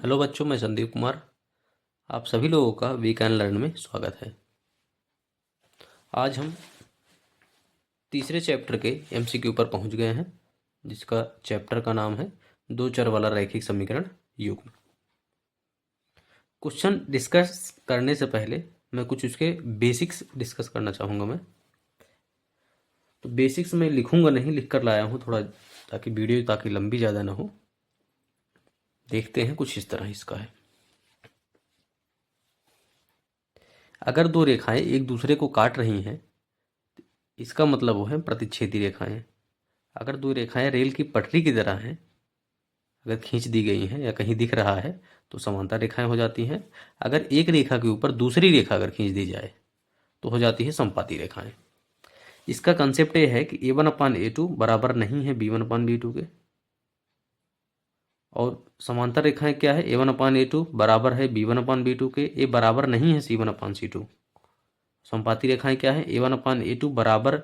Hello बच्चों, मैं संदीप कुमार। आप सभी लोगों का वी कैन लर्न में स्वागत है। आज हम तीसरे चैप्टर के एमसीक्यू पर पहुंच गए हैं, जिसका चैप्टर का नाम है दो चर वाला रैखिक समीकरण युग्म। क्वेश्चन डिस्कस करने से पहले मैं कुछ उसके बेसिक्स डिस्कस करना चाहूँगा। मैं तो बेसिक्स में लिखूँगा नहीं, लिख कर लाया हूँ थोड़ा, ताकि वीडियो ताकि लंबी ज़्यादा ना हो। देखते हैं, कुछ इस तरह इसका है। अगर दो रेखाएं एक दूसरे को काट रही हैं, इसका मतलब वो है प्रतिच्छेदी रेखाएं। अगर दो रेखाएं रेल की पटरी की तरह हैं, अगर खींच दी गई हैं या कहीं दिख रहा है तो समांतर रेखाएं हो जाती हैं। अगर एक रेखा के ऊपर दूसरी रेखा अगर खींच दी जाए तो हो जाती है संपाती रेखाएं। इसका कंसेप्ट ये है कि A1/A2 बराबर नहीं है B1/B2 के, और समांतर रेखाएं क्या है, A1/A2 बराबर है B1/B2 के, ए बराबर नहीं है C1/C2। संपाती रेखाएं क्या है, A1/A2 बराबर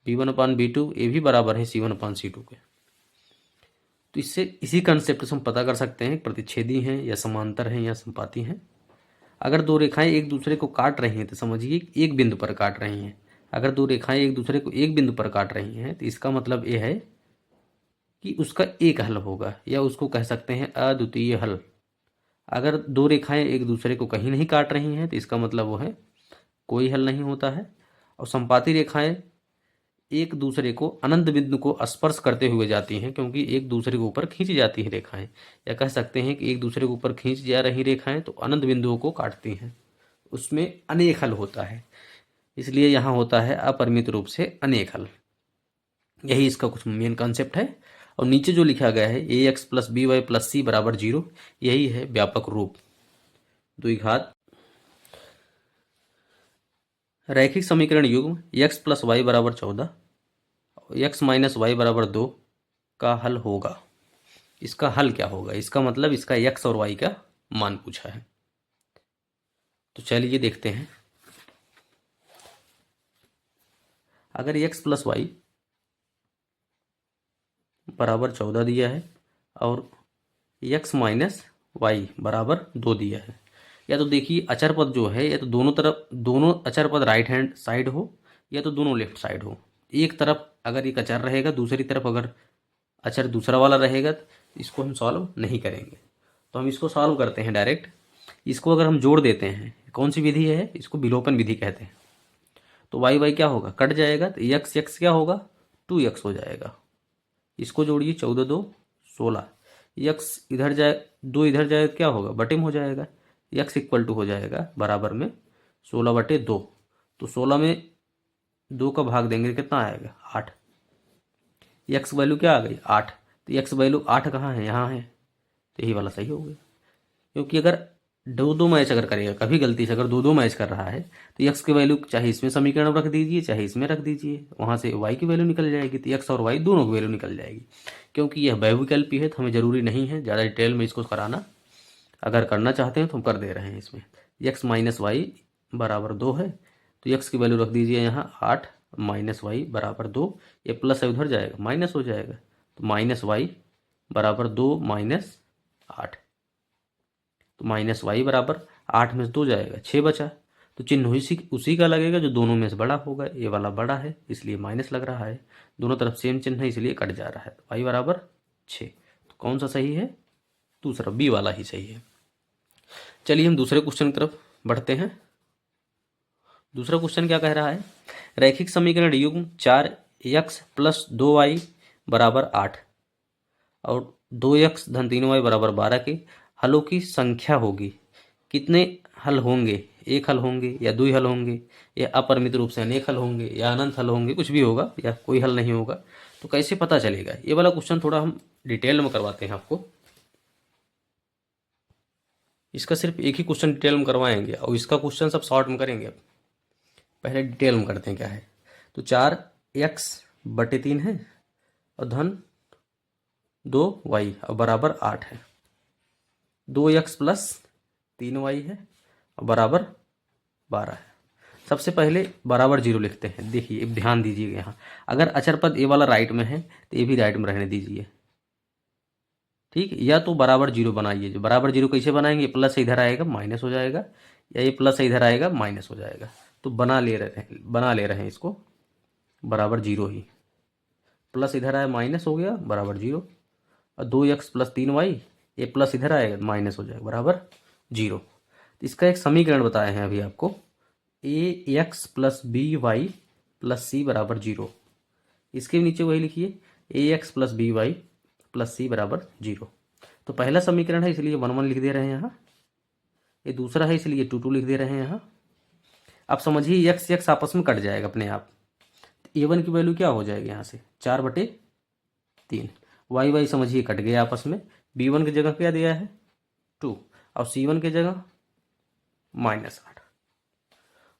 B1/B2, ए भी बराबर है C1/C2 के। तो इससे इसी कंसेप्ट से हम पता कर सकते हैं प्रतिच्छेदी हैं या समांतर हैं या संपाती हैं। अगर दो रेखाएं एक दूसरे को काट रही हैं तो समझिए एक बिंदु पर काट रही हैं। अगर दो रेखाएं एक दूसरे को एक बिंदु पर काट रही हैं तो इसका मतलब ये है कि उसका एक हल होगा, या उसको कह सकते हैं अद्वितीय हल। अगर दो रेखाएं एक दूसरे को कहीं नहीं काट रही हैं तो इसका मतलब वो है कोई हल नहीं होता है। और संपाती रेखाएं एक दूसरे को अनंत बिंदु को स्पर्श करते हुए जाती हैं, क्योंकि एक दूसरे के ऊपर खींची जाती हैं रेखाएं, या कह सकते हैं कि एक दूसरे के ऊपर खींच जा रही रेखाएं तो अनंत बिंदुओं को काटती हैं। उसमें अनेक हल होता है, इसलिए यहाँ होता है अपरिमित रूप से अनेक हल। यही इसका कुछ मेन कॉन्सेप्ट है। और नीचे जो लिखा गया है ax + by + c = 0, यही है व्यापक रूप द्विघात रैखिक समीकरण युग्म x + y = 14, x - y = 2 का हल होगा। इसका हल क्या होगा, इसका मतलब इसका x और y का मान पूछा है। तो चलिए देखते हैं। अगर x + y = 14 दिया है और x - y = 2 दिया है, या तो देखिए अचर पद जो है, या तो दोनों अचर पद राइट हैंड साइड हो, या तो दोनों लेफ्ट साइड हो। एक तरफ अगर एक अचर रहेगा, दूसरी तरफ अगर अचर दूसरा वाला रहेगा, तो इसको हम सॉल्व नहीं करेंगे। तो हम इसको सॉल्व करते हैं डायरेक्ट। इसको अगर हम जोड़ देते हैं, कौन सी विधि है, इसको विलोपन विधि कहते हैं। तो वाई वाई क्या होगा, कट जाएगा, तो यक्स यक्स क्या होगा, 2x हो जाएगा। इसको जोड़िए, 14 2 16, यक्स इधर जाए, 2 इधर जाए क्या होगा, बटे में हो जाएगा। यक्स = हो जाएगा बराबर में 16/2। तो 16 में 2 का भाग देंगे, कितना आएगा, 8। यक्स वैल्यू क्या आ गई, 8। तो यक्स वैल्यू 8 कहाँ है, यहाँ है, तो यही वाला सही हो गया। क्योंकि अगर दो दो मैच अगर करेगा, कभी गलती से अगर दो दो मैच कर रहा है, तो यक्स की वैल्यू चाहे इसमें समीकरण रख दीजिए चाहे इसमें रख दीजिए, वहाँ से वाई की वैल्यू निकल जाएगी। तो यक्स और वाई दोनों की वैल्यू निकल जाएगी। क्योंकि यह बहुविकल्पी है तो हमें ज़रूरी नहीं है ज़्यादा डिटेल में इसको कराना। अगर करना चाहते हैं तो हम कर दे रहे हैं इसमें। x - y = 2 है, तो x की वैल्यू रख दीजिए यहाँ 8 - y = 2। ये प्लस है उधर जाएगा, माइनस हो जाएगा, तो -y = 2 - 8। तो -y = 8 में से 2 जाएगा, 6 बचा। तो चिन्ह उसी का लगेगा जो दोनों में से बड़ा होगा। ये वाला बड़ा है इसलिए माइनस लग रहा है, दोनों तरफ सेम चिन्ह है इसलिए कट जा रहा है। तो y = 6। तो कौन सा सही है, दूसरा बी वाला ही सही है। चलिए हम दूसरे क्वेश्चन की तरफ बढ़ते हैं। दूसरा क्वेश्चन क्या कह रहा है, रैखिक समीकरण युग्म 4x + 2y = 8 और 2x - 3y = 12 के हलों की संख्या होगी। कितने हल होंगे, एक हल होंगे या 2 हल होंगे, या अपरिमित रूप से अनेक हल होंगे, या अनंत हल होंगे, कुछ भी होगा, या कोई हल नहीं होगा। तो कैसे पता चलेगा, ये वाला क्वेश्चन थोड़ा हम डिटेल में करवाते हैं आपको। इसका सिर्फ एक ही क्वेश्चन डिटेल में करवाएंगे और इसका क्वेश्चन सब शॉर्ट में करेंगे। पहले डिटेल में करते हैं क्या है। तो 4x/3 है और धन 2y और बराबर 8 है। 2x + 3y है और बराबर 12 है। सबसे पहले बराबर 0 लिखते हैं। देखिए अब ध्यान दीजिएगा, यहाँ अगर अचर पद ए वाला राइट में है तो ये भी राइट में रहने दीजिए। ठीक, या तो बराबर जीरो बनाइए। जो बराबर जीरो कैसे बनाएंगे, प्लस इधर आएगा माइनस हो जाएगा, या ये प्लस इधर आएगा माइनस हो जाएगा। तो बना ले रहे हैं इसको बराबर जीरो ही। प्लस इधर आया माइनस हो गया बराबर जीरो, और 2x + 3y, ये प्लस इधर आएगा माइनस हो जाएगा बराबर जीरो। तो इसका एक समीकरण बताए हैं अभी आपको, ax + by + c बराबर जीरो। इसके नीचे वही लिखिए, ax + by + c बराबर जीरो। तो पहला समीकरण है इसलिए 1 1 लिख दे रहे हैं यहाँ, ये दूसरा है इसलिए 2 2 लिख दे रहे हैं यहाँ। अब समझिए x x आपस में कट जाएगा अपने आप। a1 की वैल्यू क्या हो जाएगी यहाँ से, 4/3। वाई वाई समझिए कट गए आपस में। b1 की जगह क्या दिया है 2, और c1 की जगह -8।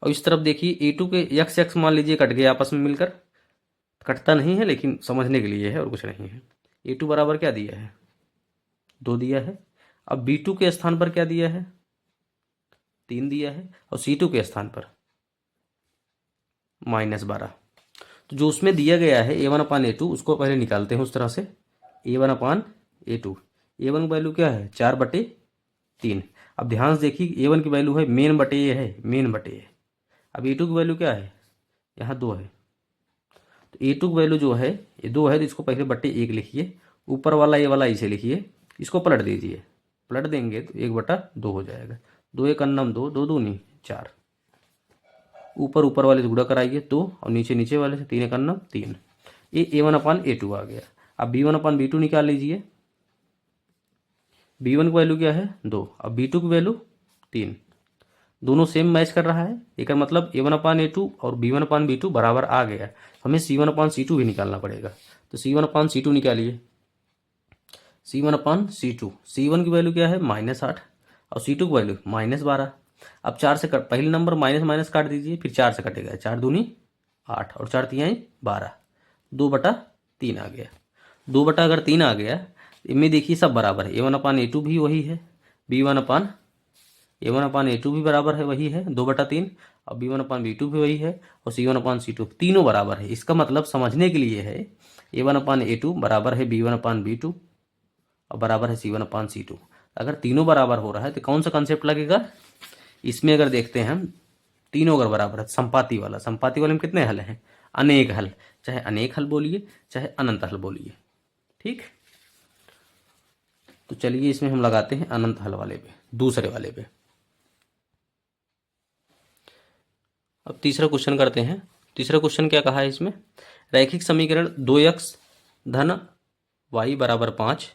और इस तरफ देखिए a2 के x x मान लीजिए कट गए आपस में मिलकर, कटता नहीं है लेकिन समझने के लिए है और कुछ नहीं है। a2 बराबर क्या दिया है 2 दिया है। अब b2 के स्थान पर क्या दिया है 3 दिया है, और c2 के स्थान पर -12। तो जो उसमें दिया गया है a1/a2 उसको पहले निकालते हैं उस तरह से, a1/a2। a1 की वैल्यू क्या है 4/3। अब ध्यान से देखिए a1 की वैल्यू है मेन बटे ए है, मेन बटे ए। अब a2 की वैल्यू क्या है यहाँ 2 है, तो a2 की वैल्यू जो है ये 2 है, तो इसको पहले बटे 1 लिखिए, ऊपर वाला ये वाला इसे लिखिए, इसको पलट दीजिए। पलट देंगे तो 1/2 हो जाएगा। 2 1 2, 2 दूनी 4, ऊपर ऊपर वाले से गुणा कराइए 2, और नीचे नीचे वाले से 3 1 3। ये a1/a2 आ गया। अब b1/b2 निकाल लीजिए। b1 की वैल्यू क्या है 2, अब b2 की वैल्यू 3। दोनों सेम मैच कर रहा है, एक मतलब a1/a2 और b1/b2 बराबर आ गया। हमें c1/c2 भी निकालना पड़ेगा। तो c1/c2 निकालिए। c1/c2, c1 की वैल्यू क्या है -8, और c2 की वैल्यू -12। अब 4 से कट, पहले नंबर माइनस माइनस काट दीजिए, फिर 4 से कटेगा, 4 दूनी 8 और 4 तिहाई 12, 2/3 आ गया। 2/3 आ गया, इनमें देखिए सब बराबर है। a1/a2 भी वही है, a1/a2 भी बराबर है वही है 2/3, और b1/b2 भी वही है, और c1/c2 तीनों बराबर है। इसका मतलब समझने के लिए है a1/a2 बराबर है b1/b2 और बराबर है c1/c2। अगर तीनों बराबर हो रहा है तो कौन सा कंसेप्ट लगेगा इसमें, अगर देखते हैं हम तीनों अगर बराबर है, संपाति वाला। संपाति वाले में कितने हल हैं, अनेक हल, चाहे अनेक हल बोलिए चाहे अनंत हल बोलिए। ठीक, तो चलिए इसमें हम लगाते हैं अनंत हल वाले पे, दूसरे वाले पे। अब तीसरा क्वेश्चन करते हैं। तीसरा क्वेश्चन क्या कहा है इसमें, रैखिक समीकरण 2x धन y बराबर 5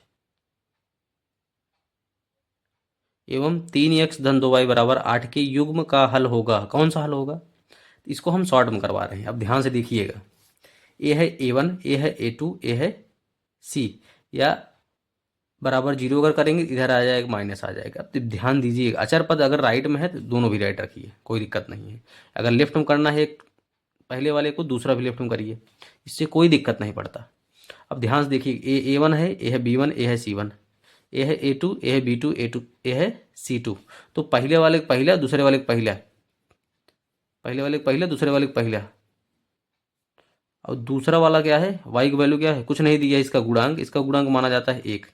एवं 3x धन 2y बराबर 8 के युग्म का हल होगा। कौन सा हल होगा, इसको हम शॉर्ट में करवा रहे हैं। अब ध्यान से देखिएगा, ए है a1, ए है a2, ए है c, या बराबर जीरो अगर करेंगे इधर आ जाएगा माइनस आ जाएगा। तो ध्यान दीजिएगा, अचर पद अगर राइट में है तो दोनों भी राइट रखिए, कोई दिक्कत नहीं है। अगर लेफ्ट में करना है पहले वाले को, दूसरा भी लेफ्ट में करिए, इससे कोई दिक्कत नहीं पड़ता। अब ध्यान से देखिए, a1 है, ए है b1, ए है c1, ए है a2, ए है b2, a2 ए है c2। तो पहले वाले पहला, दूसरे वाले पहला, पहले वाले पहला, दूसरे वाले पहला, और दूसरा वाला क्या है y की वैल्यू क्या है कुछ नहीं दिया, इसका गुणांक, इसका गुणांक माना जाता है 1।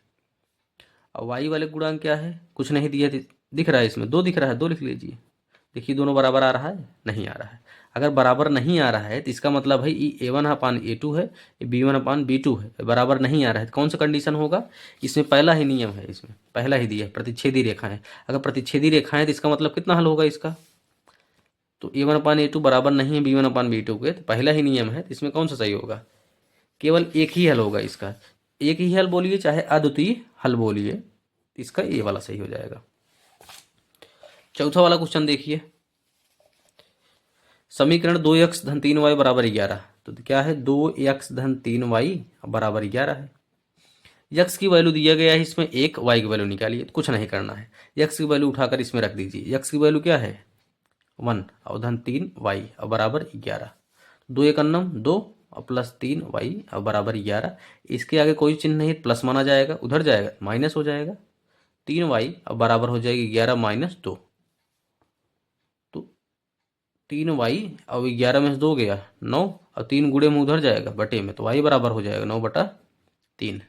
और y वाले गुणांक क्या है कुछ नहीं दिया, दिख रहा है इसमें 2 दिख रहा है, 2 लिख लीजिए। देखिए दोनों बराबर आ रहा है, नहीं आ रहा है। अगर बराबर नहीं आ रहा है तो इसका मतलब है ये a1/a2 है, ये b1/b2 है, बराबर नहीं आ रहा है। तो कौन सा कंडीशन होगा, इसमें पहला ही नियम है, इसमें पहला ही दिया है प्रतिच्छेदी रेखा है। अगर प्रतिच्छेदी रेखा है तो इसका मतलब कितना हल होगा इसका, तो a1/a2 बराबर नहीं है b1/b2 के, तो पहला ही नियम है, तो इसमें कौन सा सही होगा, केवल एक ही हल होगा इसका। एक ही हल बोलिए चाहे अद्वितीय हल बोलिए, इसका ये वाला सही हो जाएगा। चौथा वाला क्वेश्चन देखिए, समीकरण 2x धन 3y बराबर 11। तो क्या है 2x धन 3y बराबर 11 है। यक्स की वैल्यू दिया गया है इसमें 1, y की वैल्यू निकालिए, कुछ नहीं करना है, यक्स की वैल्यू उठाकर इसमें रख दीजिए। यक्स की वैल्यू क्या है 1 और धन 3y और बराबर 11। 2 1 2 और +3y और बराबर 11। इसके आगे कोई चिन्ह नहीं, प्लस माना जाएगा, उधर जाएगा माइनस हो जाएगा। 3y और बराबर हो जाएगी 11 - 2। तो 3y और 11 में से 2 गया 9, और 3 गुणे में उधर जाएगा बटे में, तो y बराबर हो जाएगा 9/3।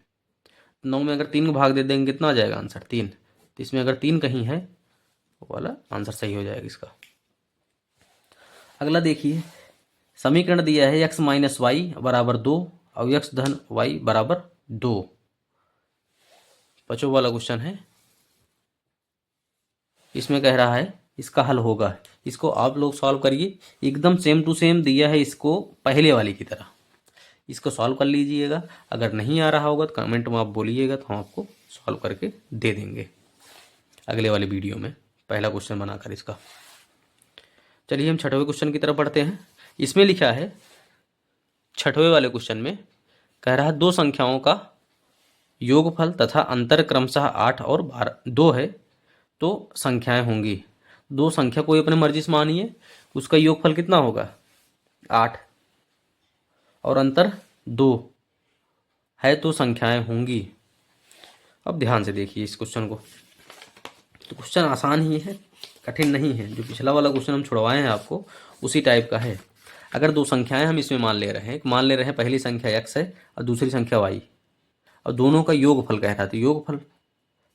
9 में अगर 3 को भाग दे देंगे कितना आ जाएगा आंसर 3। तो इसमें अगर 3 कहीं है वो वाला आंसर सही हो जाएगा इसका। अगला देखिए, समीकरण दिया है x माइनस वाई बराबर 2 और x धन वाई बराबर 2। 5वां वाला क्वेश्चन है। इसमें कह रहा है इसका हल होगा। इसको आप लोग सॉल्व करिए, एकदम सेम टू सेम दिया है इसको पहले वाले की तरह। इसको सॉल्व कर लीजिएगा। अगर नहीं आ रहा होगा तो कमेंट में आप बोलिएगा, तो हम आपको सॉल्व करके दे देंगे अगले वाले वीडियो में, पहला क्वेश्चन बनाकर इसका। चलिए हम 6वें क्वेश्चन की तरफ बढ़ते हैं। इसमें लिखा है 6वें वाले क्वेश्चन में कह रहा है दो संख्याओं का योगफल तथा अंतर क्रमशः 8 और 2 है तो संख्याएं होंगी। दो संख्या कोई अपने मर्जी से मानिए, उसका योगफल कितना होगा 8 और अंतर 2 है तो संख्याएं होंगी। अब ध्यान से देखिए इस क्वेश्चन को। तो क्वेश्चन आसान ही है, कठिन नहीं है। जो पिछला वाला क्वेश्चन हम छुड़वाए हैं आपको उसी टाइप का है। अगर दो संख्याएं हम इसमें मान ले रहे हैं, पहली संख्या x है और दूसरी संख्या y, और दोनों का योगफल कह रहा है। तो योगफल,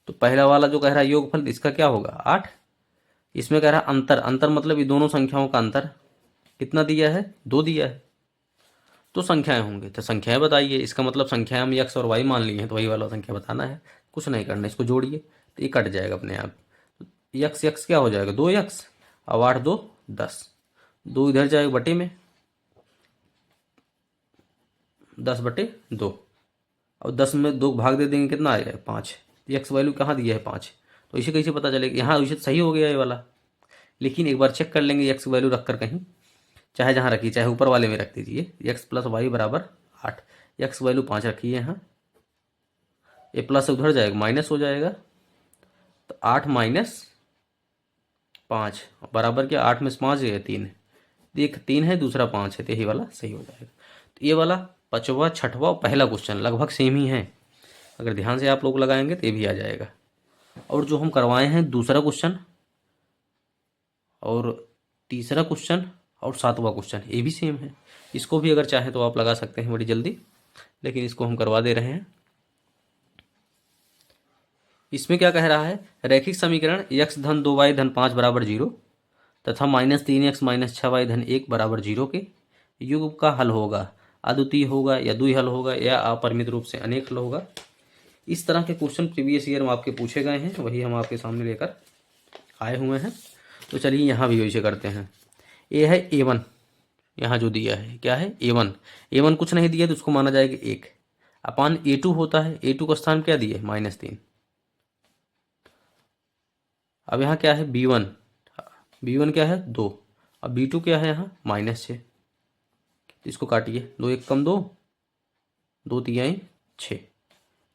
तो पहला वाला जो कह रहा है योगफल, इसका क्या होगा 8। इसमें कह रहा है अंतर, अंतर मतलब ये दोनों संख्याओं का अंतर कितना दिया है 2 दिया है, तो संख्याएं होंगे। तो संख्याएं बताइए, इसका मतलब संख्याएं हम x और y मान लिए हैं, तो वही वाला संख्या बताना है। कुछ नहीं करना, इसको जोड़िए तो ये कट जाएगा अपने आप। यक्स यक्स क्या हो जाएगा 2x और 8 2 10, 2 इधर जाएगा बटे में 10/2, और 10 में 2 भाग दे देंगे कितना आएगा 5। एक्स वैल्यू कहाँ दिया है 5, तो इसे कैसे पता चलेगा। यहाँ इसे सही हो गया ये वाला, लेकिन एक बार चेक कर लेंगे एक्स वैल्यू रख कर कहीं, चाहे जहाँ रखिए, चाहे ऊपर वाले में रख दीजिए। x प्लस वाई बराबर 8, एक्स वैल्यू 5 रखिए यहाँ, ये प्लस से उधर जाएगा माइनस हो जाएगा, तो 8 माइनस 5 बराबर क्या 8 में से 5 है 3, एक 3 है दूसरा 5 है, तो यही वाला सही हो जाएगा। तो ये वाला 5वां 6वां पहला क्वेश्चन लगभग सेम ही है, अगर ध्यान से आप लोग लगाएंगे तो ये भी आ जाएगा। और जो हम करवाए हैं दूसरा क्वेश्चन और तीसरा क्वेश्चन और 7वां क्वेश्चन, ये भी सेम है। इसको भी अगर चाहें तो आप लगा सकते हैं बड़ी जल्दी, लेकिन इसको हम करवा दे रहे हैं। इसमें क्या कह रहा है, रैखिक समीकरण x धन 2y धन 5 बराबर 0 तथा -3x - 6y धन 1 बराबर 0 के युग का हल होगा। अद्वितीय होगा या द्वि हल होगा या अपरिमित रूप से अनेक हल होगा। इस तरह के क्वेश्चन प्रीवियस ईयर में आपके पूछे गए हैं, वही हम आपके सामने लेकर आए हुए हैं। तो चलिए यहाँ भी वैसे करते हैं। ये है a1, यहाँ जो दिया है क्या है a1 कुछ नहीं दिया तो उसको माना जाएगा 1 अपान a2 होता है। a2 का स्थान क्या दिया है -3। अब यहाँ क्या है b1 क्या है 2, अब b2 क्या है यहाँ -6। इसको काटिए, 2 1 कम 2, 2 3 6,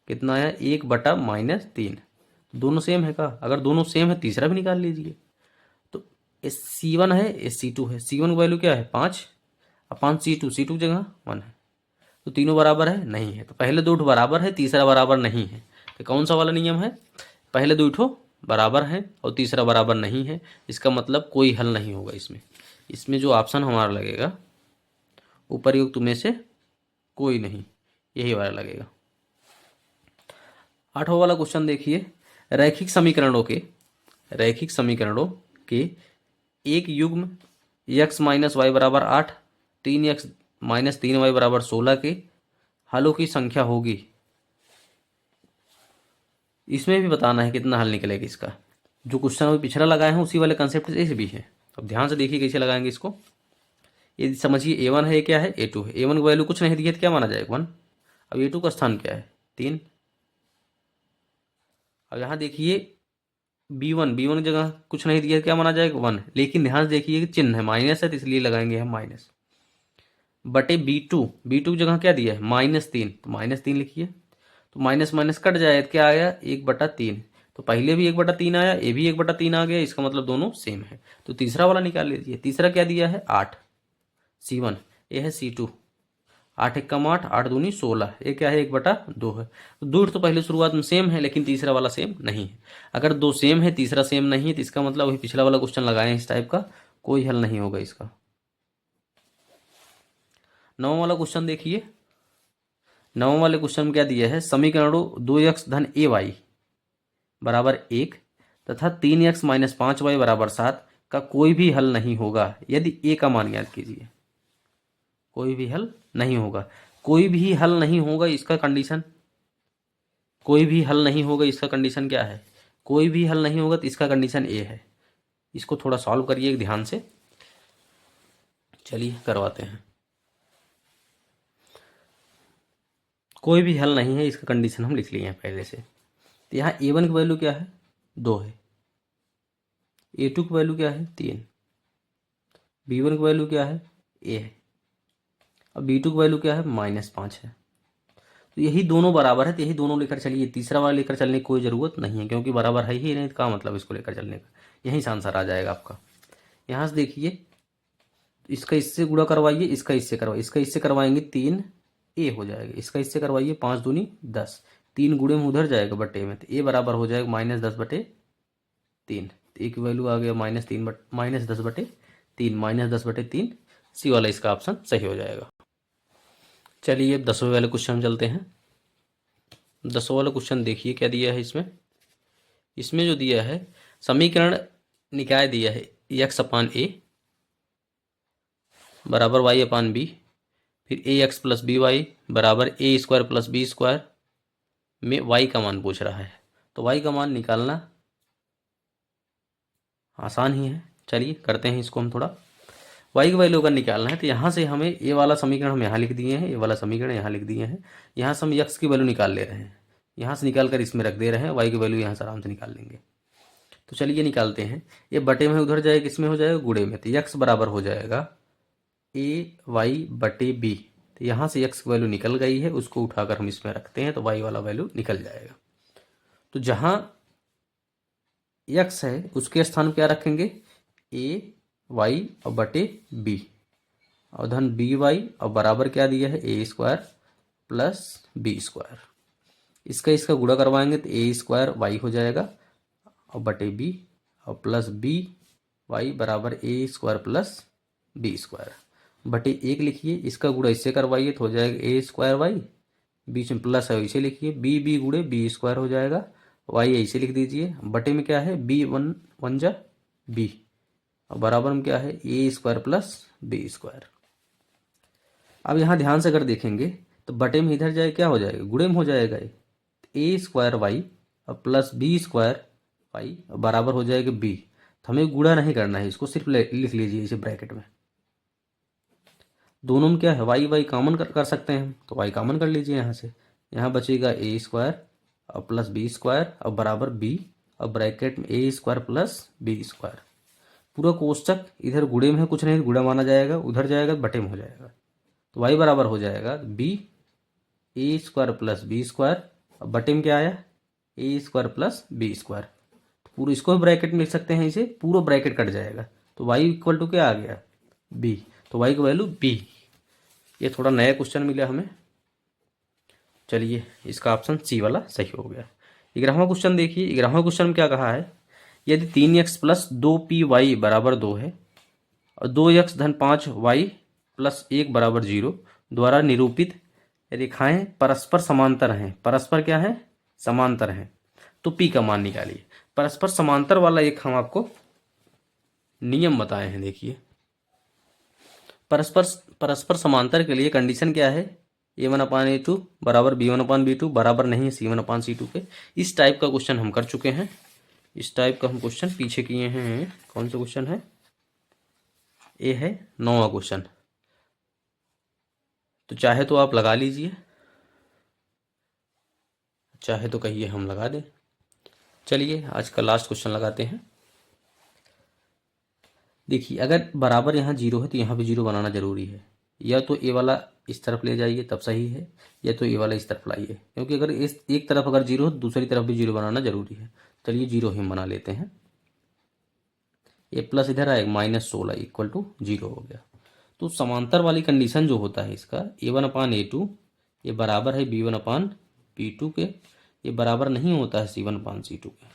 कितना आया 1/-3। दोनों सेम है का, अगर दोनों सेम है तीसरा भी निकाल लीजिए। तो C1 है C2 है, C1 की वैल्यू क्या है 5 अपान C2 की जगह 1 है, तो तीनों बराबर है नहीं है। तो पहले 2 बराबर है, तीसरा बराबर नहीं है। तो कौन सा वाला नियम है, पहले 2 बराबर है और तीसरा बराबर नहीं है, इसका मतलब कोई हल नहीं होगा इसमें। इसमें जो ऑप्शन हमारा लगेगा उपरयुक्त में से कोई नहीं, यही वाला लगेगा। 8वां वाला क्वेश्चन देखिए, रैखिक समीकरणों के एक युग्म x - y बराबर 8, 3x - 3y बराबर 16 के हलों की संख्या होगी। इसमें भी बताना है कितना हल निकलेगा इसका। जो क्वेश्चन अभी पिछला लगाए हैं उसी वाले कंसेप्ट से भी है। अब ध्यान से देखिए कैसे लगाएंगे इसको। ये समझिए a1 है, क्या है a2 है। a1 की वैल्यू कुछ नहीं दी है तो क्या माना जाएगा 1। अब a2 का स्थान क्या है 3। अब यहाँ देखिए b1 की जगह कुछ नहीं दिया क्या माना जाएगा 1, लेकिन ध्यान से देखिए कि चिन्ह है माइनस है तो इसलिए लगाएंगे हम माइनस बटे b2 की जगह क्या दिया है -3, तो -3 लिखिए। तो माइनस माइनस कट जाए तो क्या आया 1/3, तो पहले भी 1/3 आया, ये भी 1/3 आ गया, इसका मतलब दोनों सेम है। तो तीसरा वाला निकाल लीजिए। तीसरा क्या दिया है 8 C1, ये है C2, 8 1 कम 8, 8 दूनी 16, ये क्या है 1/2 है। तो दूर तो पहले शुरुआत में सेम है, लेकिन तीसरा वाला सेम नहीं है। अगर 2 सेम है तीसरा सेम नहीं है तो इसका मतलब वही पिछला वाला क्वेश्चन लगाए हैं इस टाइप का, कोई हल नहीं होगा इसका। 9वां वाला क्वेश्चन देखिए, 9वें वाले क्वेश्चन में क्या दिया है, समीकरणों 2x धन ए वाई बराबर 1 तथा 3x माइनस 5y बराबर 7 का कोई भी हल नहीं होगा यदि ए का मान ज्ञात कीजिए। कोई भी हल नहीं होगा, कोई भी हल नहीं होगा इसका कंडीशन, कोई भी हल नहीं होगा इसका कंडीशन क्या है, कोई भी हल नहीं होगा तो इसका कंडीशन ए है। इसको थोड़ा सॉल्व करिए ध्यान से, चलिए करवाते हैं। कोई भी हल नहीं है इसका कंडीशन हम लिख लिए हैं पहले से। तो यहाँ a1 की वैल्यू क्या है, 2 है, a2 की वैल्यू क्या है, 3, b1 की वैल्यू क्या है, a है, अब b2 की वैल्यू क्या है, -5 है। तो यही दोनों बराबर है, तो यही दोनों लेकर चलिए, तीसरा वाला लेकर चलने की कोई ज़रूरत नहीं है क्योंकि बराबर है ही नहीं, तो क्या मतलब इसको लेकर चलने का, यहीं से आंसर आ जाएगा आपका। यहाँ से देखिए, इसका इससे गुणा करवाइए, इसका इससे करवाइए, इसका इससे करवाएंगे 3 ए हो जाएगा, इसका इससे करवाइए 5 दूनी 10, 3 गुणे में उधर जाएगा बटे में, तो ए बराबर हो जाएगा -10/3। तो ए की वैल्यू आ गया -10/3, -10/3, सी वाला इसका ऑप्शन सही हो जाएगा। चलिए अब 10वें वाले क्वेश्चन चलते हैं। 10वां वाला क्वेश्चन देखिए क्या दिया है इसमें। इसमें जो दिया है समीकरण निकाय दिया है x/a बराबर y/b, फिर ax + by बराबर a² + b² में y का मान पूछ रहा है। तो y का मान निकालना आसान ही है, चलिए करते हैं इसको हम थोड़ा। y की वैल्यू अगर निकालना है तो यहाँ से हमें ये वाला समीकरण हम यहाँ लिख दिए हैं, ये वाला समीकरण यहाँ लिख दिए हैं, यहाँ से हम x की वैल्यू निकाल ले रहे हैं, यहाँ से निकाल कर इसमें रख दे रहे हैं, y की वैल्यू यहाँ से आराम से निकाल लेंगे। तो चलिए निकालते हैं, ये बटे में उधर जाएगा, किसमें हो जाएगा, गुणे में, तो x बराबर हो जाएगा ay/b। तो यहाँ से x की वैल्यू निकल गई है, उसको उठाकर हम इसमें रखते हैं तो y वाला वैल्यू निकल जाएगा। तो जहाँ x है उसके स्थान क्या रखेंगे, ay और बटे b, और धन by, और बराबर क्या दिया है, a² + b²। इसका इसका गुणा करवाएंगे तो a² y हो जाएगा और बटे b, और प्लस by बराबर a² + b²। बटे 1 लिखिए, इसका गुणा इससे करवाइए तो हो जाएगा a² y, बीच में प्लस है इसे लिखिए, b गुणे b² हो जाएगा, y ऐसे लिख दीजिए, बटे में क्या है, b1 जा b, और बराबर में क्या है, a² + b²। अब यहाँ ध्यान से अगर देखेंगे तो बटे में इधर जाए क्या हो जाएगा, गुणे में हो जाएगा, a² y और प्लस b² y बराबर हो जाएगा b। तो हमें गुणा नहीं करना है, इसको सिर्फ लिख लीजिए इसे ब्रैकेट में। दोनों में क्या है, y कॉमन कर सकते हैं, तो y कॉमन कर लीजिए यहाँ से, यहाँ बचेगा a² और प्लस b² और बराबर b, और ब्रैकेट में a² + b²। पूरा कोष्टक इधर गुणे में है, कुछ नहीं गुणा माना जाएगा, उधर जाएगा बटे में हो जाएगा, तो y बराबर हो जाएगा b a² + b², और बटे में क्या आया, a² + b²। पूरा इसको ब्रैकेट में लिख सकते हैं, इसे पूरा ब्रैकेट कट जाएगा, तो y = क्या आ गया, b, तो y की वैल्यू b। ये थोड़ा नया क्वेश्चन मिला हमें, चलिए इसका ऑप्शन सी वाला सही हो गया। 11वां क्वेश्चन देखिए, 11वां क्वेश्चन में क्या कहा है, यदि 3x + 2py बराबर 2 है और 2x धन 5y + 1 बराबर 0 द्वारा निरूपित रेखाएं परस्पर समांतर हैं, परस्पर क्या है, समांतर हैं, तो p का मान निकालिए। परस्पर समांतर वाला एक हम आपको नियम बताए हैं, देखिए परस्पर समांतर के लिए कंडीशन क्या है, a1/a2 बराबर b1/b2 बराबर नहीं है c1/c2 के। इस टाइप का क्वेश्चन हम कर चुके हैं, इस टाइप का हम क्वेश्चन पीछे किए हैं। कौन सा क्वेश्चन है, ये है 9वां क्वेश्चन। तो चाहे तो आप लगा लीजिए, चाहे तो कहिए हम लगा दें। चलिए आज का लास्ट क्वेश्चन लगाते हैं। देखिए अगर बराबर यहाँ 0 है तो यहाँ भी 0 बनाना जरूरी है, या तो ए वाला इस तरफ ले जाइए तब सही है, या तो ए वाला इस तरफ लाइए, क्योंकि अगर इस एक तरफ अगर 0 हो तो दूसरी तरफ भी 0 बनाना जरूरी है। चलिए 0 ही हम बना लेते हैं, ए प्लस इधर आएगा -16 = 0 हो गया। तो समांतर वाली कंडीशन जो होता है इसका, a1/a2 ये बराबर है b1/b2 के, ये बराबर नहीं होता है c1/c2 के।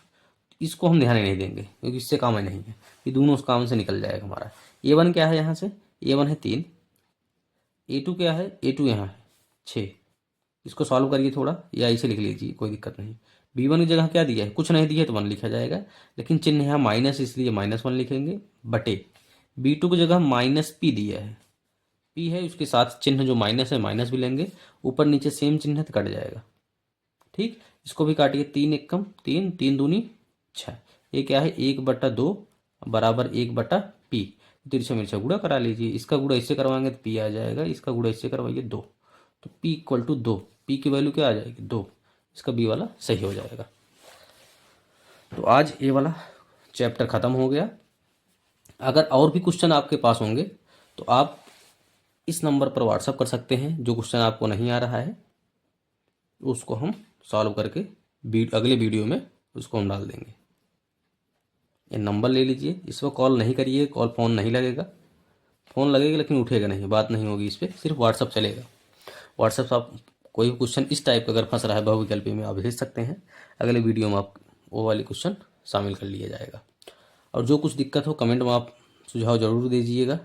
इसको हम ध्यान ही नहीं देंगे क्योंकि इससे काम ही नहीं है, ये दोनों उस काम से निकल जाएगा हमारा। a1 क्या है, यहाँ से a1 है 3, a2 क्या है, a2 यहाँ है 6, इसको सॉल्व करिए थोड़ा, या इसे लिख लीजिए, कोई दिक्कत नहीं। b1 की जगह क्या दिया है, कुछ नहीं दिया है तो 1 लिखा जाएगा, लेकिन चिन्ह यहाँ माइनस इसलिए -1 लिखेंगे, बटे b2 की जगह -p दिया है, p है उसके साथ चिन्ह जो माइनस है माइनस भी लेंगे, ऊपर नीचे सेम चिन्ह है तो कट जाएगा। ठीक, इसको भी काटिए, 3 एकम 3, 3 दूनी 6, ये क्या है 1/2 बराबर 1/p, तिरछे मिर्चा गुणा करा लीजिए, इसका गुणा इससे करवाएंगे तो p आ जाएगा, इसका गुणा इससे करवाइए 2, तो p इक्वल टू 2, p की वैल्यू क्या आ जाएगी 2, इसका b वाला सही हो जाएगा। तो आज ये वाला चैप्टर ख़त्म हो गया। अगर और भी क्वेश्चन आपके पास होंगे तो आप इस नंबर पर व्हाट्सअप कर सकते हैं, जो क्वेश्चन आपको नहीं आ रहा है उसको हम सॉल्व करके अगले वीडियो में उसको हम डाल देंगे। ये नंबर ले लीजिए, इस पर कॉल नहीं करिए, फ़ोन नहीं लगेगा, फ़ोन लगेगा लेकिन उठेगा नहीं, बात नहीं होगी इस पर, सिर्फ व्हाट्सअप चलेगा। व्हाट्सअप से आप कोई भी क्वेश्चन इस टाइप का अगर फंस रहा है बहुविकल्पी में, आप भेज सकते हैं, अगले वीडियो में आप वो वाले क्वेश्चन शामिल कर लिया जाएगा। और जो कुछ दिक्कत हो कमेंट में आप सुझाव ज़रूर दीजिएगा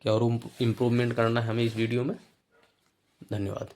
कि और इम्प्रूवमेंट करना है हमें इस वीडियो में। धन्यवाद।